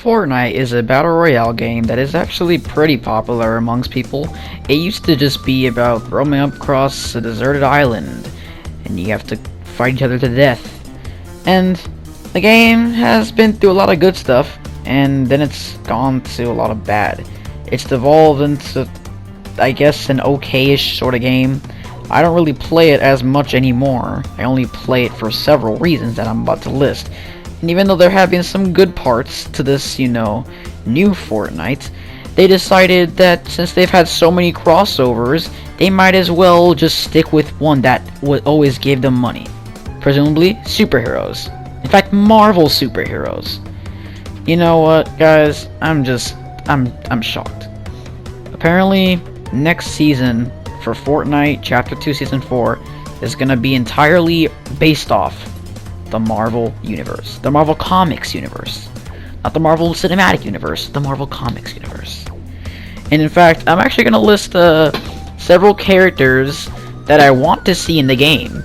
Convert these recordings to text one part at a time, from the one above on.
Fortnite is a battle royale game that is actually pretty popular amongst people. It used to just be about roaming up across a deserted island, and you have to fight each other to death. And the game has been through a lot of good stuff, and then it's gone to a lot of bad. It's devolved into, I guess, an okay-ish sort of game. I don't really play it as much anymore. I only play it for several reasons that I'm about to list. And even though there have been some good parts to this, new Fortnite, they decided that since they've had so many crossovers, they might as well just stick with one that would always give them money. Presumably, superheroes. In fact, Marvel superheroes. You know what, guys? I'm shocked. Apparently, next season for Fortnite Chapter 2 Season 4 is gonna be entirely based off the Marvel universe. The Marvel Comics universe. Not the Marvel Cinematic Universe, the Marvel Comics universe. And in fact, I'm actually gonna list several characters that I want to see in the game.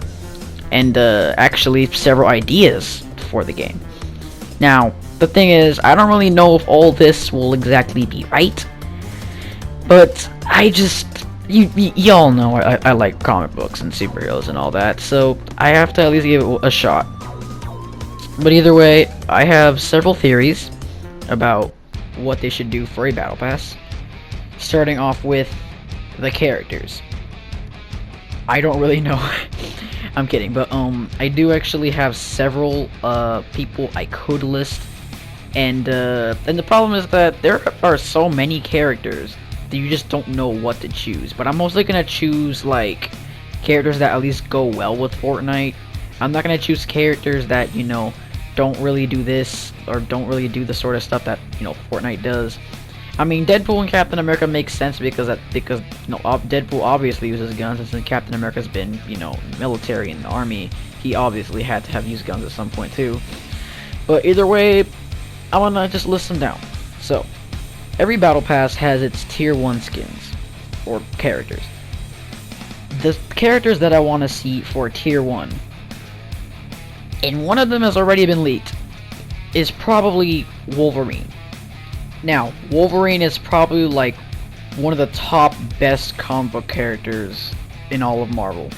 And actually several ideas for the game. Now, the thing is, I don't really know if all this will exactly be right. But I just... Y'all know I like comic books and superheroes and all that, so I have to at least give it a shot. But either way, I have several theories about what they should do for a battle pass. Starting off with the characters. I don't really know. I'm kidding, but I do actually have several people I could list, and the problem is that there are so many characters that you just don't know what to choose. But I'm mostly gonna choose like characters that at least go well with Fortnite. I'm not gonna choose characters that don't really do this or don't really do the sort of stuff that Fortnite does. I mean, Deadpool and Captain America makes sense because Deadpool obviously uses guns, and since Captain America's been military in the army, he obviously had to have used guns at some point too. But either way, I wanna just list them down. So every battle pass has its tier 1 skins or characters. The characters that I want to see for tier 1, and one of them has already been leaked, is probably Wolverine. Now, Wolverine is probably like one of the top best comic book characters in all of Marvel.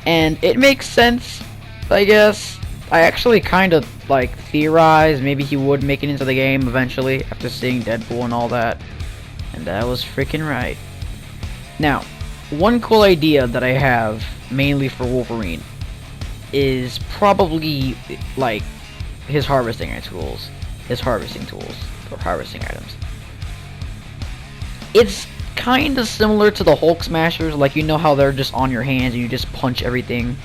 And it makes sense, I guess. I actually kind of like theorized maybe he would make it into the game eventually after seeing Deadpool and all that. And I was freaking right. Now, one cool idea that I have mainly for Wolverine is probably like his harvesting tools, or harvesting items. It's kind of similar to the Hulk smashers, like how they're just on your hands and you just punch everything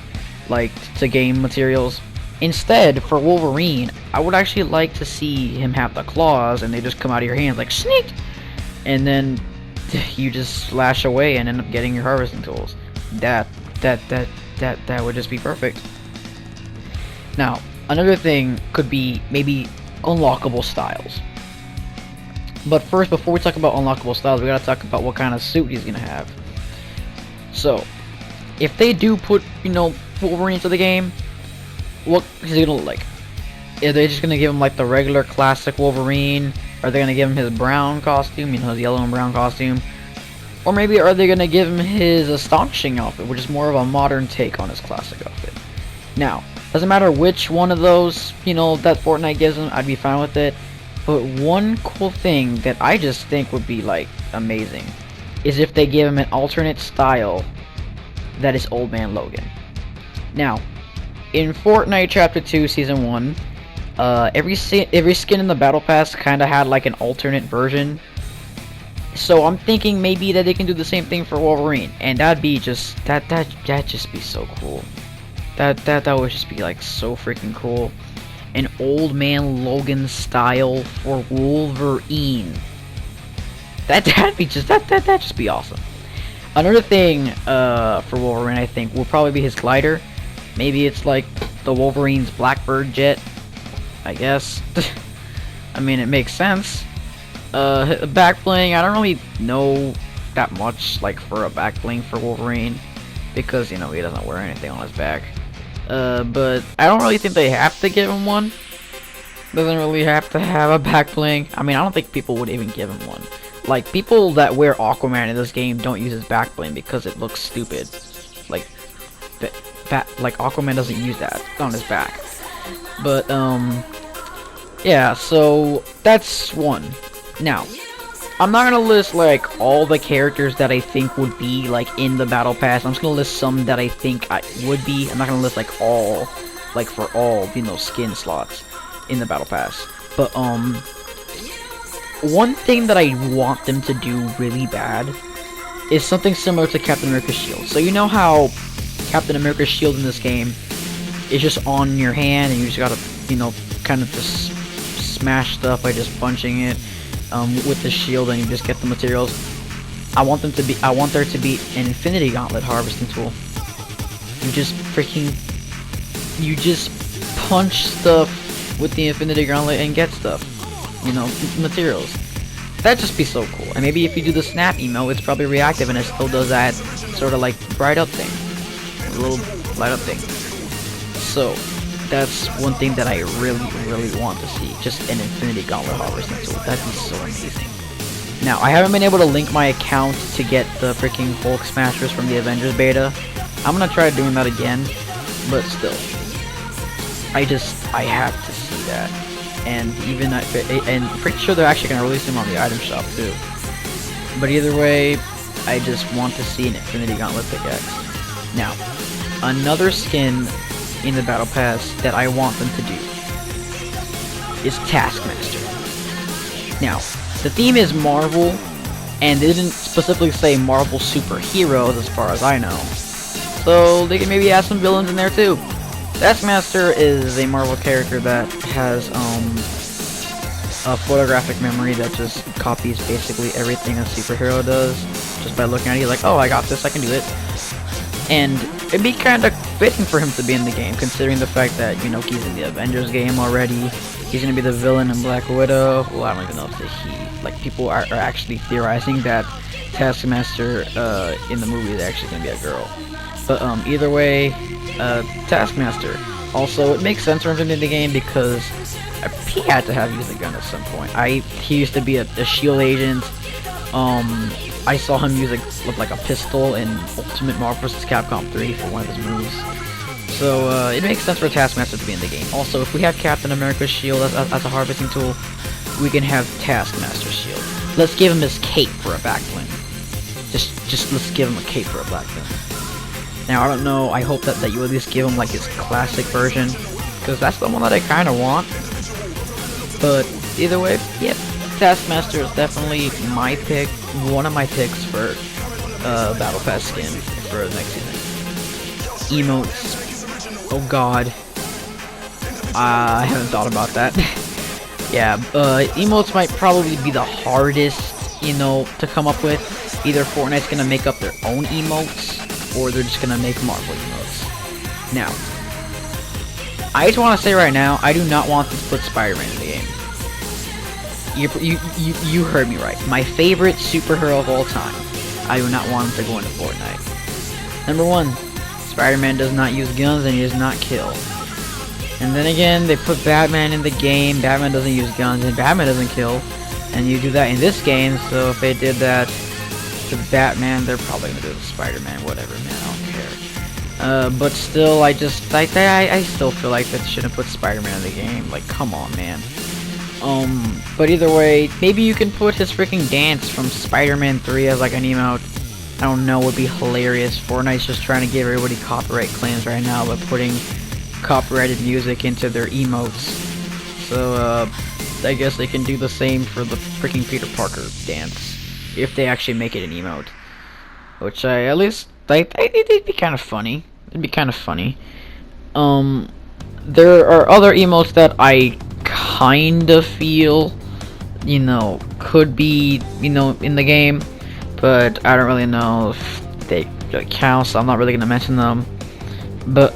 like to gain materials. Instead, for Wolverine, I would actually like to see him have the claws and they just come out of your hands like sneak, and then you just slash away and end up getting your harvesting tools. That would just be perfect. Now, another thing could be maybe unlockable styles. But first, before we talk about unlockable styles, we gotta talk about what kind of suit he's gonna have. So, if they do put, Wolverine into the game, what is he gonna look like? Are they just gonna give him like the regular classic Wolverine? Are they gonna give him his brown costume, his yellow and brown costume? Or maybe are they gonna give him his astonishing outfit, which is more of a modern take on his classic outfit? Now, doesn't matter which one of those, that Fortnite gives him, I'd be fine with it. But one cool thing that I just think would be like amazing is if they give him an alternate style that is Old Man Logan. Now, in Fortnite Chapter 2 Season 1, every skin in the Battle Pass kind of had like an alternate version. So I'm thinking maybe that they can do the same thing for Wolverine, and that'd be just that'd just be so cool. That would just be like so freaking cool. An Old Man Logan style for Wolverine. That'd just be awesome. Another thing for Wolverine, I think, will probably be his glider. Maybe it's like the Wolverine's Blackbird jet, I guess. I mean, it makes sense. Back bling, I don't really know that much like for a back bling for Wolverine, because he doesn't wear anything on his back. But I don't really think they have to give him one. Doesn't really have to have a back bling. I mean, I don't think people would even give him one. Like, people that wear Aquaman in this game don't use his back bling because it looks stupid. Like, like Aquaman doesn't use that on his back. But, yeah, so that's one. Now, I'm not gonna list, like, all the characters that I think would be, like, in the Battle Pass. I'm just gonna list some that I think I would be. I'm not gonna list, like, all, like, for all, you know, skin slots in the Battle Pass. But, one thing that I want them to do really bad is something similar to Captain America's shield. So you know how Captain America's shield in this game is just on your hand and you just gotta, you know, kind of just smash stuff by just punching it with the shield and you just get the materials. I want there to be an Infinity Gauntlet harvesting tool. You just punch stuff with the Infinity Gauntlet and get stuff. You know, materials. That'd just be so cool. And maybe if you do the snap emo, it's probably reactive and it still does that sort of like bright up thing. A little light up thing. So, that's one thing that I really want to see. Just an Infinity Gauntlet harvesting tool. That'd be so amazing. Now, I haven't been able to link my account to get the freaking Hulk Smashers from the Avengers beta. I'm gonna try doing that again, but still. I have to see that. And even and pretty sure they're actually gonna release them on the item shop too. But either way, I just want to see an Infinity Gauntlet pickaxe. Now, another skin in the Battle Pass that I want them to do is Taskmaster. Now, the theme is Marvel, and they didn't specifically say Marvel superheroes as far as I know. So they can maybe add some villains in there too. Taskmaster is a Marvel character that has a photographic memory that just copies basically everything a superhero does just by looking at it. He's like, oh, I got this, I can do it. And it'd be kind of fitting for him to be in the game, considering the fact that, you know, he's in the Avengers game already. He's gonna be the villain in Black Widow. Well, I don't even know if it's he. Like, people are actually theorizing that Taskmaster in the movie is actually gonna be a girl. But either way, Taskmaster. Also, it makes sense for him to be in the game because he had to have used a gun at some point. He used to be a shield agent. I saw him use like a pistol in Ultimate Marvel vs. Capcom 3 for one of his moves. So it makes sense for Taskmaster to be in the game. Also, if we have Captain America's shield as a harvesting tool, we can have Taskmaster's shield. Let's give him his cape for a back bling. Just let's give him a cape for a black bling. Now, I don't know, I hope that you at least give him, like, his classic version, because that's the one that I kind of want. But, either way, yeah, Taskmaster is definitely my pick, one of my picks for, Battle Pass skin for the next season. Emotes. Oh god. I haven't thought about that. Yeah, emotes might probably be the hardest, you know, to come up with. Either Fortnite's gonna make up their own emotes, or they're just gonna make Marvel emotes. Now, I just want to say right now, I do not want to put Spider-Man in the game. You heard me right. My favorite superhero of all time. I do not want him to go into Fortnite. Number one, Spider-Man does not use guns and he does not kill. And then again, they put Batman in the game. Batman doesn't use guns and Batman doesn't kill. And you do that in this game, so if they did that to Batman, they're probably gonna do it to Spider-Man, whatever, man, I don't care. But still, I still feel like they shouldn't put Spider-Man in the game, like, come on, man. But either way, maybe you can put his freaking dance from Spider-Man 3 as, like, an emote. I don't know, would be hilarious. Fortnite's just trying to give everybody copyright claims right now by putting copyrighted music into their emotes. So, I guess they can do the same for the freaking Peter Parker dance. If they actually make it an emote. Which it'd be kind of funny. It'd be kind of funny. There are other emotes that I kind of feel, you know, could be, you know, in the game. But I don't really know if they count, so I'm not really going to mention them. But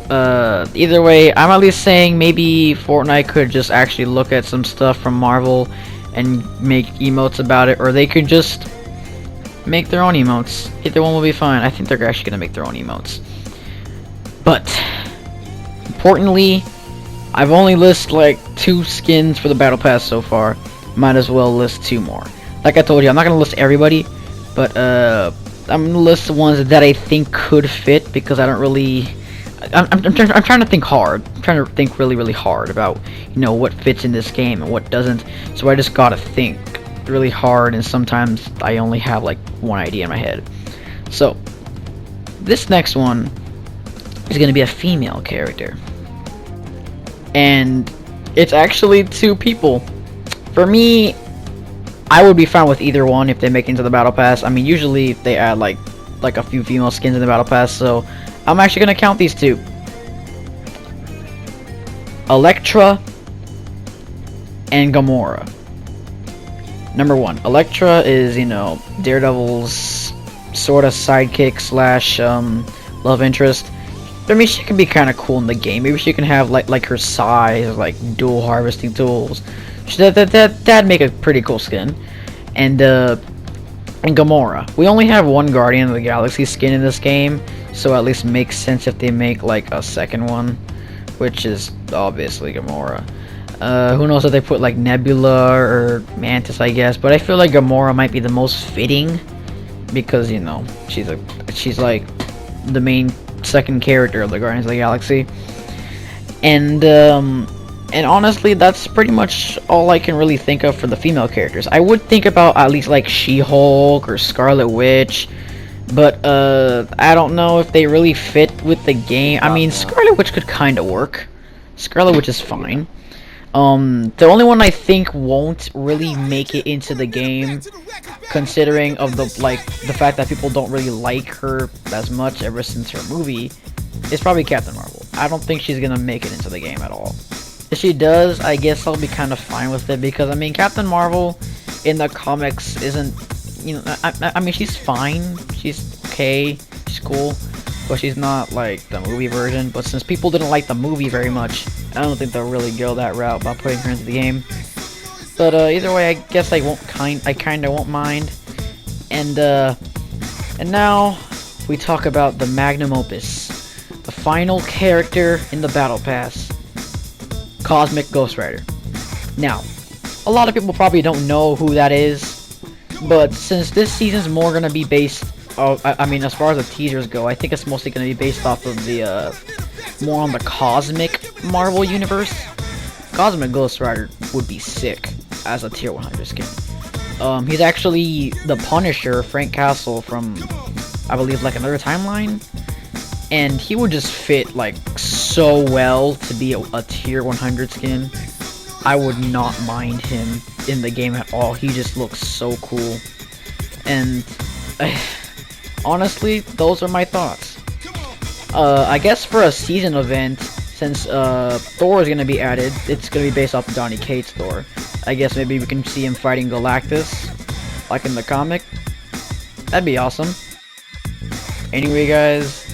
either way, I'm at least saying maybe Fortnite could just actually look at some stuff from Marvel and make emotes about it, or they could just make their own emotes. Either one will be fine. I think they're actually gonna make their own emotes. But importantly, I've only listed like 2 skins for the battle pass so far. Might as well list 2 more. Like I told you, I'm not gonna list everybody, but I'm gonna list the ones that I think could fit because I don't really. I'm trying to think hard. I'm trying to think really hard about what fits in this game and what doesn't. So I just gotta think really hard, and sometimes I only have like one idea in my head. So this next one is gonna be a female character, and it's actually 2 people. For me, I would be fine with either one if they make it into the battle pass. I mean, usually they add like a few female skins in the battle pass, so I'm actually gonna count these 2. Elektra and Gamora. Number 1, Elektra is, Daredevil's sort of sidekick slash love interest. I mean, she can be kind of cool in the game. Maybe she can have like her size, like dual harvesting tools. That'd make a pretty cool skin. And Gamora. We only have one Guardian of the Galaxy skin in this game, so at least makes sense if they make like a second one, which is obviously Gamora. Who knows if they put like Nebula or Mantis, I guess, but I feel like Gamora might be the most fitting because she's like the main second character of the Guardians of the Galaxy, and honestly, that's pretty much all I can really think of for the female characters. I would think about at least like She-Hulk or Scarlet Witch, but I don't know if they really fit with the game. I mean, Scarlet Witch could kind of work. Scarlet Witch is fine. The only one I think won't really make it into the game, considering of the fact that people don't really like her as much ever since her movie, is probably Captain Marvel. I don't think she's gonna make it into the game at all. If she does, I guess I'll be kind of fine with it, because I mean, Captain Marvel in the comics isn't, I mean, she's fine, she's okay, she's cool, but she's not like the movie version. But since people didn't like the movie very much, I don't think they'll really go that route by putting her into the game. But either way, I guess I kinda won't mind. And now we talk about the magnum opus, the final character in the battle pass, Cosmic Ghost Rider. Now, a lot of people probably don't know who that is, but since this season's more gonna be based, I mean, as far as the teasers go, I think it's mostly gonna be based off of the more on the Cosmic Marvel universe. Cosmic Ghost Rider would be sick as a tier 100 skin. He's actually the Punisher, Frank Castle, from, I believe, like another timeline, and he would just fit like so well to be a tier 100 skin. I would not mind him in the game at all. He just looks so cool. And honestly, those are my thoughts. I guess for a season event, since Thor is gonna be added, it's gonna be based off of Donny Cates' Thor. I guess maybe we can see him fighting Galactus, like in the comic. That'd be awesome. Anyway, guys,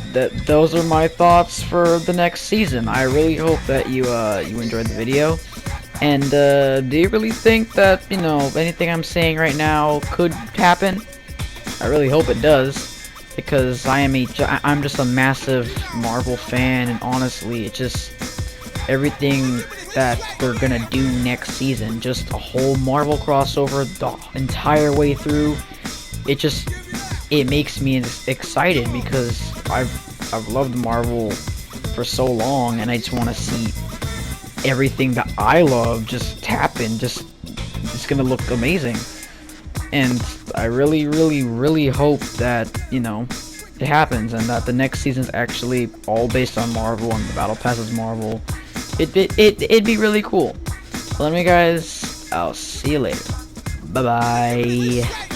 those are my thoughts for the next season. I really hope that you enjoyed the video. And do you really think that anything I'm saying right now could happen? I really hope it does, because I'm just a massive Marvel fan, and honestly, it's just everything that they're gonna do next season, just a whole Marvel crossover the entire way through. It makes me excited, because I've loved Marvel for so long, and I just want to see everything that I love just happen. It's gonna look amazing, and I really hope that it happens, and that the next season's actually all based on Marvel and the battle pass is Marvel. It'd be really cool. Well, anyway, guys, I'll see you later. Bye bye.